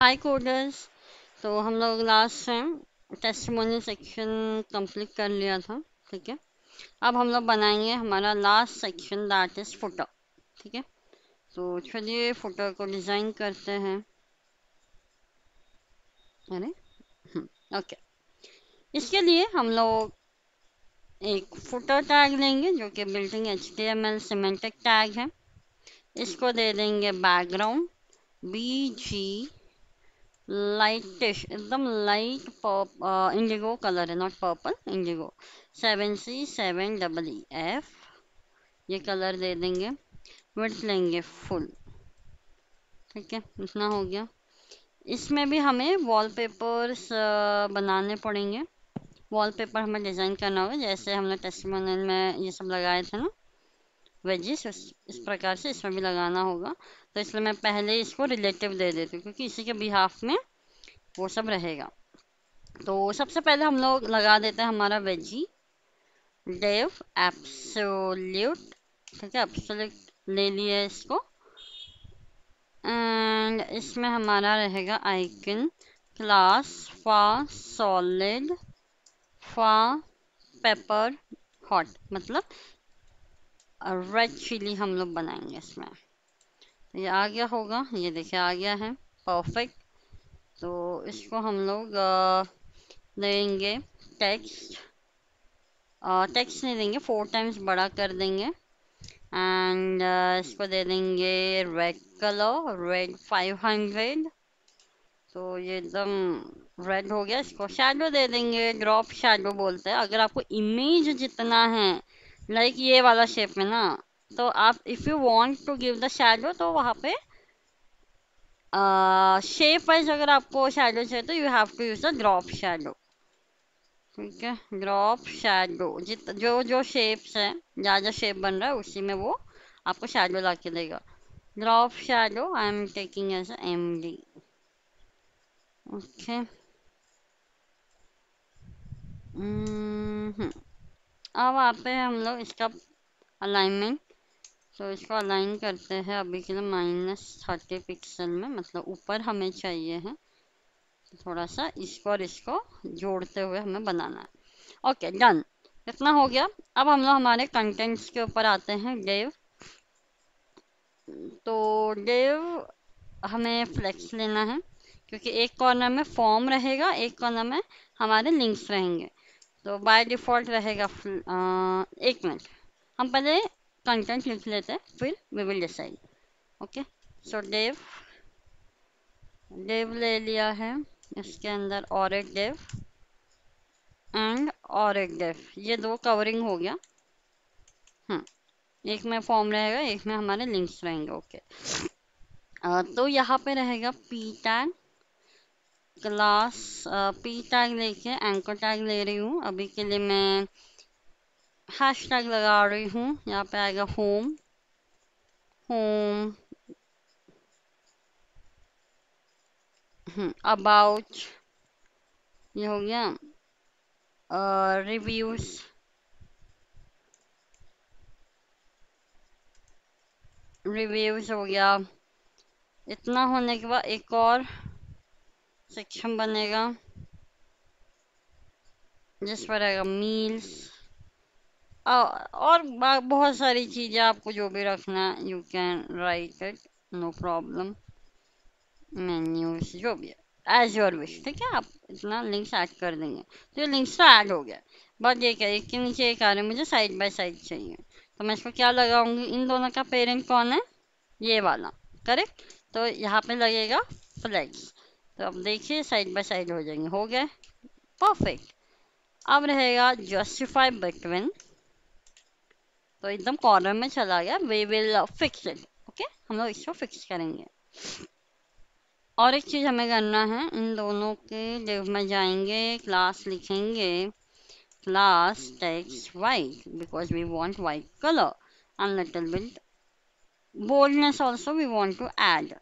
हाय coders. तो हम लोग last time testimonial section complete कर लिया था। ठीक है, अब हम लोग बनाएंगे हमारा last section, that is footer. ठीक है, तो चलिए फुटर को डिज़ाइन करते हैं। अरे ओके, इसके लिए हम लोग एक फुटर टैग लेंगे जो कि बिल्टिंग HTML सिमेंटिक टैग है। इसको दे देंगे बैकग्राउंड BG लाइटिश, एकदम लाइट इंडिगो कलर है, नॉट पर्पल, इंडिगो 7C7EEF, ये कलर दे देंगे। विड्थ लेंगे फुल। ठीक है, इतना हो गया। इसमें भी हमें वॉलपेपर्स बनाने पड़ेंगे। वॉलपेपर हमें डिज़ाइन करना होगा, जैसे हमने टेस्टिमोनियल में ये सब लगाए थे ना, वेजिस, इस प्रकार से इसमें भी लगाना होगा। तो इसलिए मैं पहले इसको रिलेटिव दे देती हूँ, क्योंकि इसी के बिहाफ में वो सब रहेगा। तो सबसे पहले हम लोग लगा देते हैं हमारा वेजी डेव एब्सोल्यूट। ठीक है, एब्सोल्यूट ले लिया इसको। एंड इसमें हमारा रहेगा आइकन क्लास फा सॉलिड फा पेपर हॉट, मतलब रेड चिली हम लोग बनाएंगे इसमें। तो ये आ गया होगा, ये देखिए आ गया है, परफेक्ट। तो इसको हम लोग देंगे टेक्स्ट, टेक्स्ट नहीं देंगे, 4 टाइम्स बड़ा कर देंगे। एंड इसको दे देंगे रेड कलर, रेड 500। तो ये एकदम रेड हो गया। इसको शैडो दे देंगे, ड्रॉप शैडो बोलते हैं। अगर आपको इमेज जितना है, लाइक ये वाला शेप में ना, तो आप if you want to give the shadow, तो वहाँ पे शेप वाइज अगर आपको शैडो चाहिए तो you have to use the drop shadow. ठीक है, ड्रॉप शैडो जित जो जो शेप्स है, जहाँ जहाँ शेप बन रहा है उसी में वो आपको शैडो ला के देगा। Drop shadow I am taking as MD। Okay, अब आते हैं हम लोग इसका अलाइनमेंट। तो इसको अलाइन करते हैं अभी के लिए -30 पिक्सल में, मतलब ऊपर हमें चाहिए है। थोड़ा सा इसको और इसको जोड़ते हुए हमें बनाना है। ओके, डन, इतना हो गया। अब हम लोग हमारे कंटेंट्स के ऊपर आते हैं, डेव। तो डेव हमें फ्लेक्स लेना है, क्योंकि एक कॉर्नर में फॉर्म रहेगा, एक कॉर्नर में हमारे लिंक्स रहेंगे। तो बाय डिफ़ॉल्ट रहेगा एक मिनट, हम पहले कंटेंट लिख लेते हैं, फिर we will decide. Okay, so div, div ले लिया है। इसके अंदर और एक डेव एंड और एक डेव, ये दो कवरिंग हो गया। एक में फॉर्म रहेगा, एक में हमारे लिंक्स रहेंगे। ओके, तो यहाँ पे रहेगा P tag class, P tag लेके एंकर टैग ले रही हूँ। अभी के लिए मैं हैश टैग लगा रही हूँ। यहाँ पे आएगा होम, होम, अबाउट, ये हो गया। रिव्यूज, रिव्यूज हो गया। इतना होने के बाद एक और सेक्शन बनेगा जिस पर आएगा मील्स, और बहुत सारी चीज़ें, आपको जो भी रखना you can write it, no problem. Menus, जो भी है एज योर विश। ठीक है, आप इतना लिंक्स ऐड कर देंगे। तो ये लिंक्स तो ऐड हो गया। बट ये क्या, एक के नीचे एक आ रहे हैं, मुझे साइड बाय साइड चाहिए। तो मैं इसको क्या लगाऊंगी, इन दोनों का पेरेंट कौन है, ये वाला, करेक्ट। तो यहाँ पे लगेगा फ्लैग्स। तो अब देखिए साइड बाय साइड हो जाएंगे, हो गए, परफेक्ट। अब रहेगा जस्टिफाई बिटवीन, तो एकदम कॉर्नर में चला गया। We will fix it. Okay, हम लोग इसको फिक्स करेंगे। और एक चीज़ हमें करना है, इन दोनों के div में जाएंगे, क्लास लिखेंगे, class text white, because we want white colour and little bit boldness also we want to add.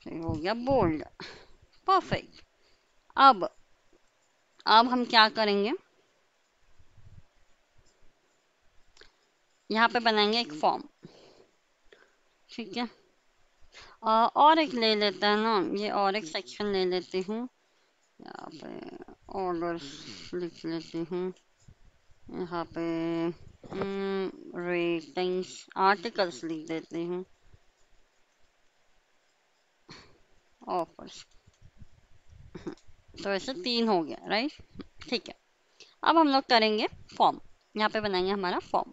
हो गया बोल्ड, परफेक्ट। अब अब हम क्या करेंगे, यहाँ पे बनाएंगे एक फॉर्म। ठीक है। और एक ले लेते हैं ना, ये और एक सेक्शन ले लेती हूँ यहाँ पे, ऑर्डर्स लिख लेती हूँ यहाँ पे, रेटिंग्स आर्टिकल्स लिख देती हूँ, ऑफर्स। तो ऐसे तीन हो गया, राइट। ठीक है। अब हम लोग करेंगे फॉर्म। यहाँ पे बनाएंगे हमारा फॉर्म।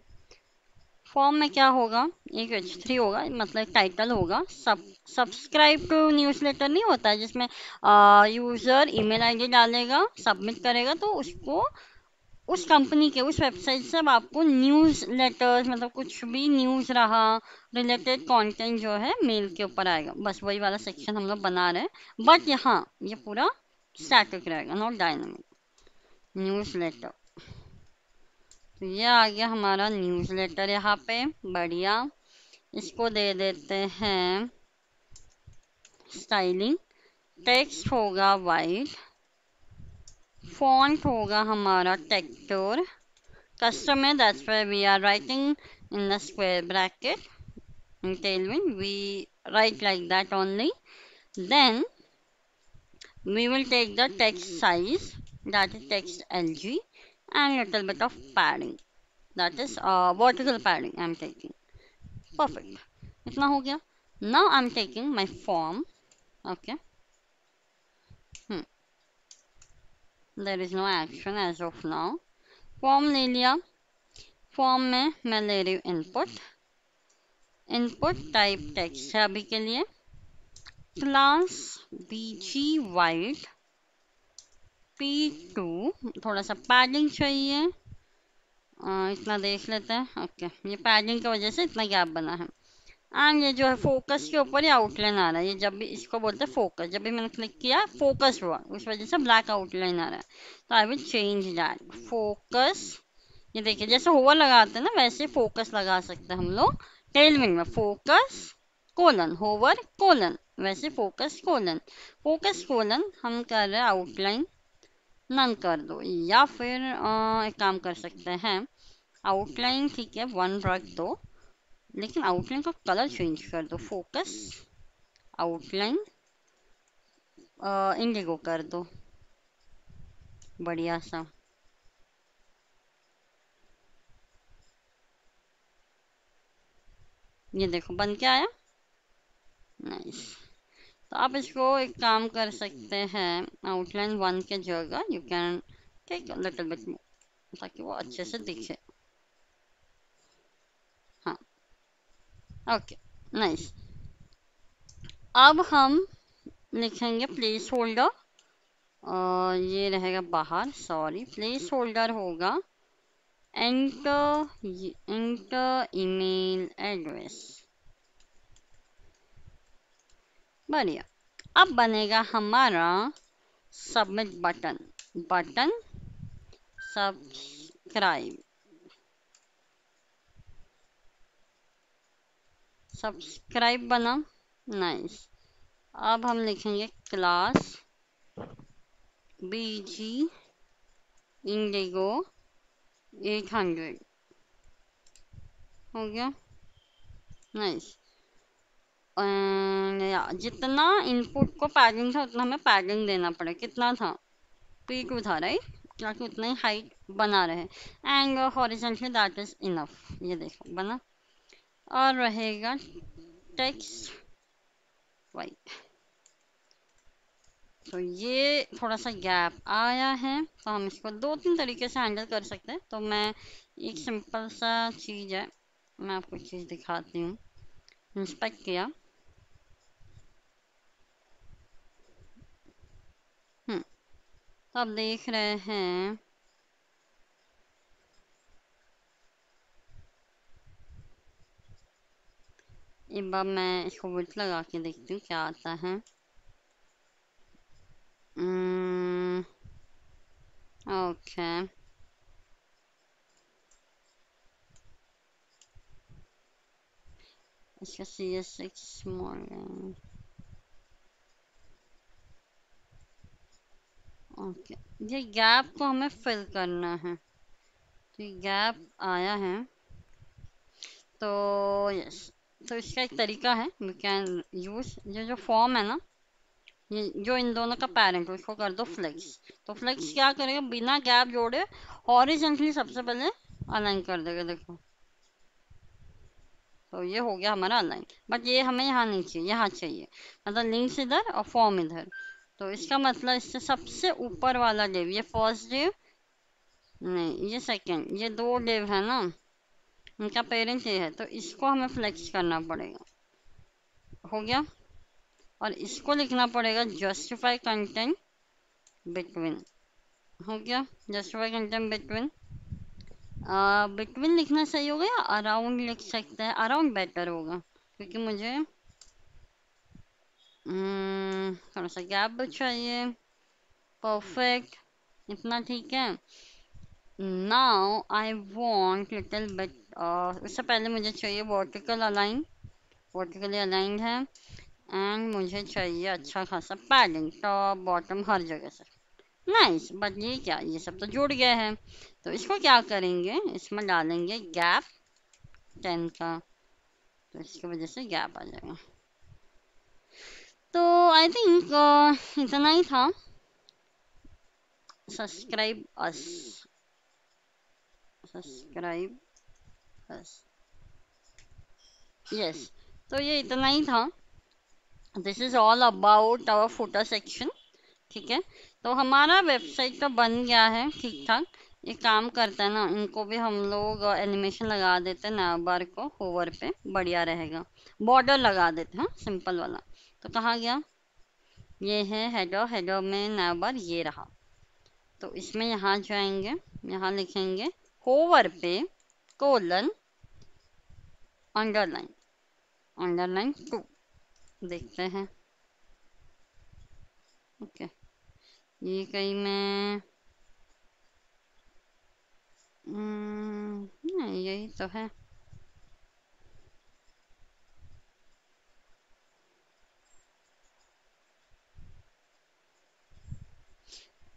फॉर्म में क्या होगा, एक H3 होगा, मतलब टाइटल होगा, सब्सक्राइब टू न्यूज़लेटर नहीं होता है जिसमें यूज़र ईमेल आईडी डालेगा, सबमिट करेगा, तो उसको उस कंपनी के उस वेबसाइट से अब आपको न्यूज़ लेटर्स, मतलब कुछ भी न्यूज़ रहा, रिलेटेड कंटेंट जो है मेल के ऊपर आएगा। बस वही वाला सेक्शन हम लोग बना रहे हैं, बट यहाँ ये पूरा स्टैटिक रहेगा, नॉट डायनामिक। न्यूज़ लेटर, तो ये आ गया हमारा न्यूज़ लेटर यहाँ पे, बढ़िया। इसको दे देते हैं स्टाइलिंग। टेक्स्ट होगा वाइट, फॉन्ट होगा हमारा टेक्टोर, custom है, that's why we are writing in the square bracket. In Tailwind we write like that only. Then we will take the text size, that is text LG, and little bit of padding, that is vertical padding I'm taking. Perfect. इतना हो गया. Now I'm taking my form. Okay. hmm. There is no action as of now. Form ले लिया. Form में मैं ले रही हूँ इनपुट. इनपुट टाइप टेक्स्ट है अभी के लिए. क्लास बीजी वाइड P2. थोड़ा सा पैडिंग चाहिए, इतना देख लेते हैं. ओके, ये पैडिंग की वजह से इतना गैप बना है. एंड ये जो है फोकस के ऊपर ही आउटलाइन आ रहा है, ये जब भी इसको बोलते हैं फोकस, जब भी मैंने क्लिक किया फोकस हुआ, उस वजह से ब्लैक आउटलाइन आ रहा है. तो I will change that focus. ये देखिए, जैसे होवर लगाते हैं ना, वैसे फोकस लगा सकते हैं हम लोग. टेलविंड में फोकस कोलन, होवर कोलन, वैसे फोकस कोलन. फोकस कोलन हम कर रहे हैं आउटलाइन नन कर दो, या फिर एक काम कर सकते हैं, आउटलाइन ठीक है 1 रख दो, लेकिन आउटलाइन का कलर चेंज कर दो. फोकस आउटलाइन इंडिगो कर दो, बढ़िया सा. ये देखो बन के आया, नाइस. तो आप इसको एक काम कर सकते हैं, आउटलाइन 1 के जगह you can take little bit more, ताकि वो अच्छे से दिखे. हाँ, ओके, नाइस. अब हम लिखेंगे प्लेस होल्डर, और ये रहेगा बाहर, सॉरी, प्लेस होल्डर होगा एंटर ईमेल एड्रेस. बढ़िया. अब बनेगा हमारा submit button. Button subscribe, subscribe बना, नाइस. अब हम लिखेंगे क्लास बीजी इंडिगो 800. हो गया, नाइस. जितना इनपुट को पैडिंग था उतना हमें पैडिंग देना पड़े. कितना था, P2 था, राइट, ताकि उतना ही हाइट बना रहे. And horizontally that is enough. ये देखो बना. और रहेगा टेक्स्ट वाइट. तो ये थोड़ा सा गैप आया है, तो हम इसको दो तीन तरीके से हैंडल कर सकते हैं. तो मैं एक सिंपल सा चीज़ है, मैं आपको चीज़ दिखाती हूँ. इंस्पेक्ट किया. तो आप देख रहे हैं, एक बार मैं इसको विड्थ लगा के देखती हूँ क्या आता है. ओके, इसका CS6 स्मॉल. ओके, ये गैप को हमें फिल करना है. तो ये गैप आया है, तो यस, तो इसका एक तरीका है, वी कैन यूज ये जो फॉर्म है ना, ये जो इन दोनों का पेरेंट है उसको कर दो फ्लेक्स। तो फ्लेक्स क्या करेगा, बिना गैप जोड़े हॉरिजॉन्टली सबसे पहले अलाइन कर देगा, देखो। तो ये हो गया हमारा अलाइन, बट ये हमें यहाँ नहीं चाहिए, यहाँ चाहिए। मतलब लिंक्स इधर और फॉर्म इधर। तो इसका मतलब इससे सबसे ऊपर वाला डिव, ये फर्स्ट डिव नहीं, ये सेकंड, ये दो डिव है ना, इनका पेरेंट ये है, तो इसको हमें फ्लेक्स करना पड़ेगा। हो गया। और इसको लिखना पड़ेगा जस्टिफाई कंटेंट बिटवीन। हो गया, जस्टिफाई कंटेंट बिटवीन। बिटवीन लिखना सही होगा या अराउंड लिख सकते हैं, अराउंड बेटर होगा, क्योंकि मुझे थोड़ा सा गैप भी चाहिए। परफेक्ट, इतना ठीक है। Now I want little bit, उससे पहले मुझे चाहिए वर्टिकल अलाइन, वर्टिकली अलाइंड है। एंड मुझे चाहिए अच्छा खासा पैडिंग, टॉप बॉटम हर जगह से। नाइस, बट ये क्या, ये सब तो जुड़ गए हैं। तो इसको क्या करेंगे, इसमें डालेंगे गैप 10 का, तो इसकी वजह से गैप आ जाएगा। तो आई थिंक इतना ही था। Subscribe us, subscribe us, yes. तो ये इतना ही था। This is all about our footer section. ठीक है, तो हमारा वेबसाइट तो बन गया है ठीक ठाक। एक काम करते हैं ना, इनको भी हम लोग एनिमेशन लगा देते हैं, नैव बार को होवर पे बढ़िया रहेगा। बॉर्डर लगा देते हैं सिंपल वाला। तो कहाँ गया, ये है हेडर, हेडर में नैव बार ये रहा। तो इसमें यहाँ जाएंगे, यहाँ लिखेंगे होवर पे कोलन अंडरलाइन, अंडरलाइन 2, देखते हैं। ओके, ये कहीं मैं नहीं, यही तो है।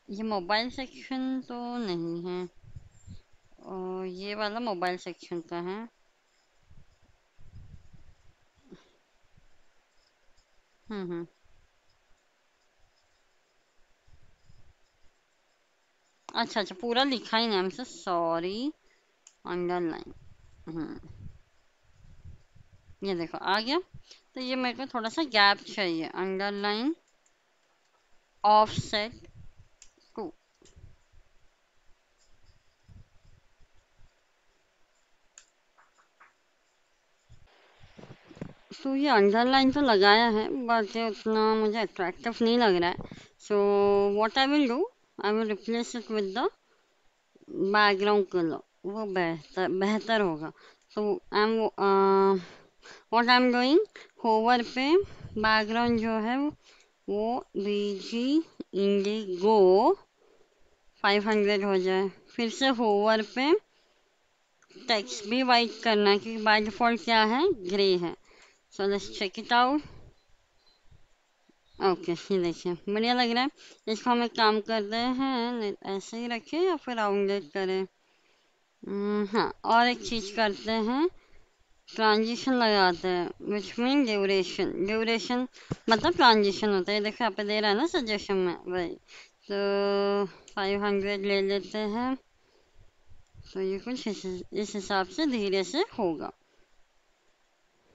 ये मोबाइल सेक्शन तो नहीं है, और ये वाला मोबाइल सेक्शन का है। हम्म। अच्छा अच्छा, पूरा लिखा ही नहीं, हमसे सॉरी। अंडरलाइन, हम्म, ये देखो आ गया। तो ये मेरे को थोड़ा सा गैप चाहिए, अंडरलाइन ऑफसेट 2। तो ये अंडरलाइन तो लगाया है, बट ये उतना मुझे अट्रैक्टिव नहीं लग रहा है। So what I will do, I will replace it with the background colour, वो बेहतर बेहतर होगा। तो I am what I am doing, hover पे बैकग्राउंड जो है वो बीजी इंडिगो 500 हो जाए। फिर से होवर पे टेक्स्ट भी वाइट करना है, क्योंकि बाय डिफॉल्ट क्या है, ग्रे है। So let's check it out. Okay, ये देखिए बढ़िया लग रहा है। इसको हम एक काम करते हैं, ऐसे ही रखें या फिर राउंडेड करें। हाँ, और एक चीज करते हैं, ट्रांजिशन लगाते हैं, विच मीन ड्यूरेशन, ड्यूरेशन मतलब ट्रांजिशन होता है। देखो यहाँ पे दे रहा है ना सजेशन में, वही। तो 500 ले लेते हैं। तो ये कुछ इस हिसाब से धीरे से होगा।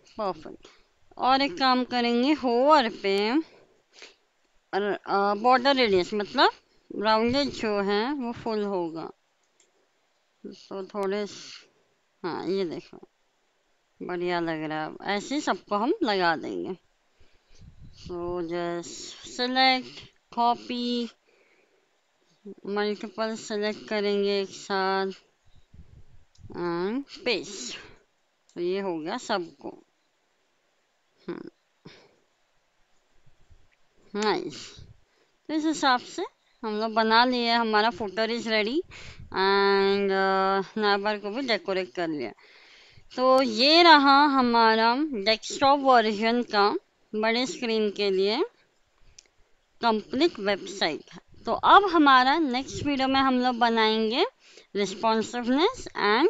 परफेक्ट। और एक काम करेंगे, होवर पे बॉर्डर रेडियस मतलब राउंडेड जो है वो फुल होगा। तो थोड़े हाँ, ये देखो बढ़िया लग रहा है। ऐसे ही सबको हम लगा देंगे। So just select, copy, multiple select करेंगे एक साथ एंड पेस्ट। तो ये हो गया सबको। नाइस। तो इस हिसाब से हम लोग बना लिए, हमारा footer is ready and Nabar को भी डेकोरेट कर लिया। तो ये रहा हमारा डेस्कटॉप वर्जन का बड़े स्क्रीन के लिए कंप्लीट वेबसाइट। तो अब हमारा नेक्स्ट वीडियो में हम लोग बनाएंगे रिस्पॉन्सिवनेस एंड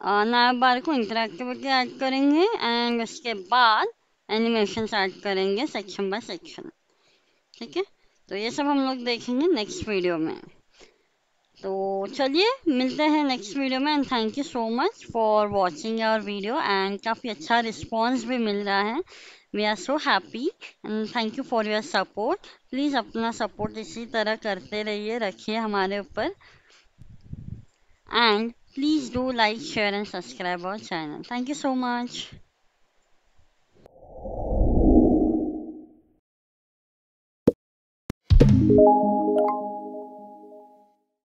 नैब बार को इंटरेक्टिविटी ऐड करेंगे एंड उसके बाद एनिमेशन ऐड करेंगे सेक्शन बाय सेक्शन। ठीक है, तो ये सब हम लोग देखेंगे नेक्स्ट वीडियो में। तो चलिए मिलते हैं नेक्स्ट वीडियो में and thank you so much for watching our video and काफ़ी अच्छा रिस्पॉन्स भी मिल रहा है। We are so happy and thank you for your support. Please अपना सपोर्ट इसी तरह करते रहिए, रखिए हमारे ऊपर and please do like share and subscribe our channel. Thank you so much.